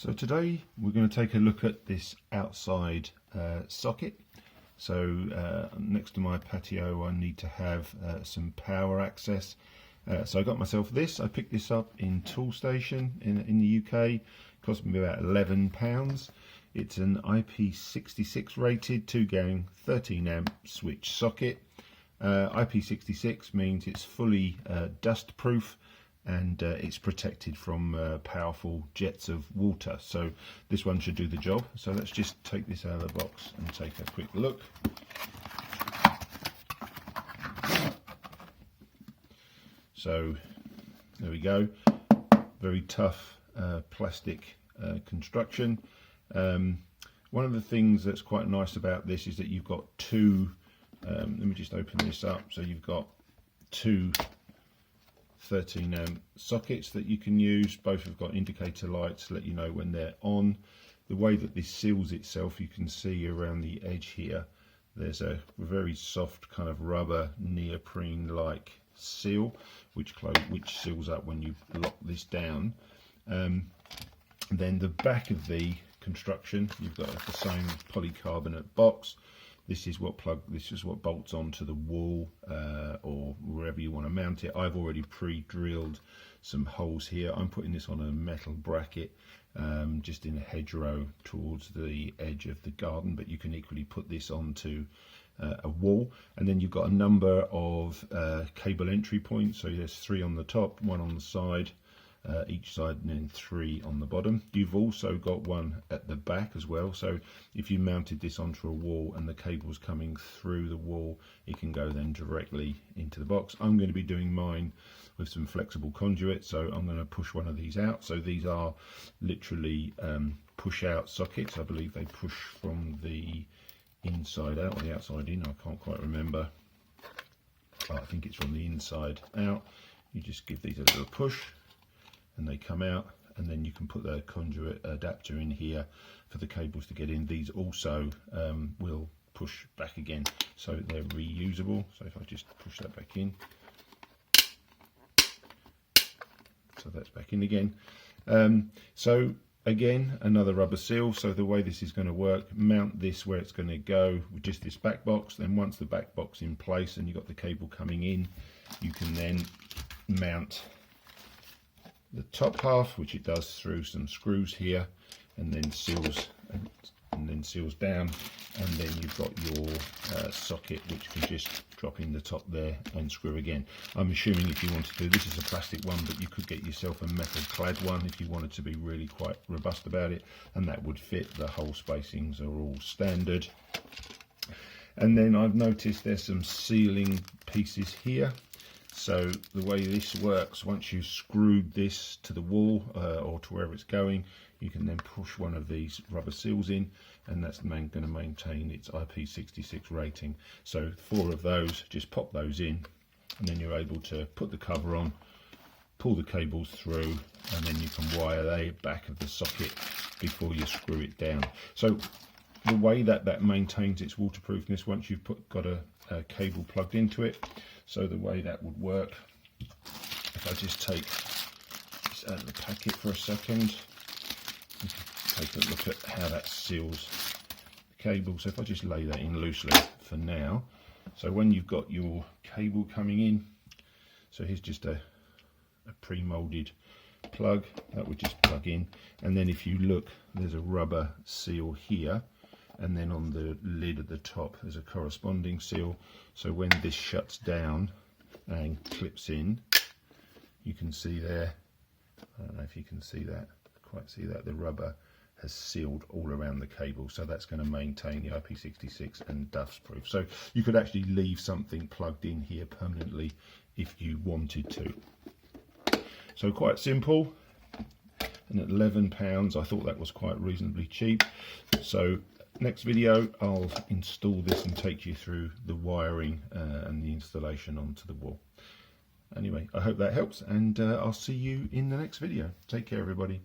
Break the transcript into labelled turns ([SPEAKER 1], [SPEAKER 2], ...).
[SPEAKER 1] So today we're going to take a look at this outside socket. So next to my patio I need to have some power access. So I got myself this. I picked this up in Toolstation in the UK. It cost me about £11. It's an IP66 rated 2-gang 13 amp switch socket. IP66 means it's fully dust proof, and it's protected from powerful jets of water, so this one should do the job. So let's just take this out of the box and take a quick look. So there we go, very tough plastic construction. One of the things that's quite nice about this is that you've got two, let me just open this up, so you've got two 13 amp sockets that you can use. Both have got indicator lights to let you know when they're on. The way that this seals itself, you can see around the edge here, there's a very soft kind of rubber neoprene like seal which seals up when you lock this down. Then the back of the construction, you've got the same polycarbonate box. This is what bolts onto the wall or wherever you want to mount it. I've already pre-drilled some holes here. I'm putting this on a metal bracket just in a hedgerow towards the edge of the garden, but you can equally put this onto a wall. And then you've got a number of cable entry points. So there's 3 on the top, 1 on the side, each side, and then 3 on the bottom. You've also got one at the back as well, so if you mounted this onto a wall and the cable's coming through the wall, it can go then directly into the box. I'm going to be doing mine with some flexible conduit, so I'm going to push one of these out. So these are literally push out sockets. I believe they push from the inside out or the outside in, I can't quite remember. I think it's from the inside out. You just give these a little push and they come out, and then you can put the conduit adapter in here for the cables to get in. These also will push back again, so they're reusable. So if I just push that back in, so that's back in again. So again, another rubber seal. So the way this is going to work, mount this where it's going to go with just this back box. Then once the back box in place and you've got the cable coming in, you can then mount the top half, which it does through some screws here, and then seals down, and then you've got your socket, which can just drop in the top there and screw again. I'm assuming if you want to do this is a plastic one, but you could get yourself a metal clad one if you wanted to be really quite robust about it, and that would fit. The hole spacings are all standard. And then I've noticed there's some sealing pieces here. So the way this works, once you've screwed this to the wall or to wherever it's going, you can then push one of these rubber seals in, and that's going to maintain its IP66 rating. So 4 of those, just pop those in, and then you're able to put the cover on, pull the cables through, and then you can wire the back of the socket before you screw it down. So the way that maintains its waterproofness, once you've got a cable plugged into it, so the way that would work, if I just take this out of the packet for a second, take a look at how that seals the cable. So if I just lay that in loosely for now, so when you've got your cable coming in, so here's just a pre-molded plug that would just plug in, and then if you look, there's a rubber seal here, and then on the lid at the top there's a corresponding seal. So when this shuts down and clips in, you can see there, I don't know if you can see that, quite see that, the rubber has sealed all around the cable, so that's going to maintain the IP66 and dust proof. So you could actually leave something plugged in here permanently if you wanted to. So quite simple, and at £11 I thought that was quite reasonably cheap. So next video I'll install this and take you through the wiring and the installation onto the wall. Anyway, I hope that helps, and I'll see you in the next video. Take care everybody.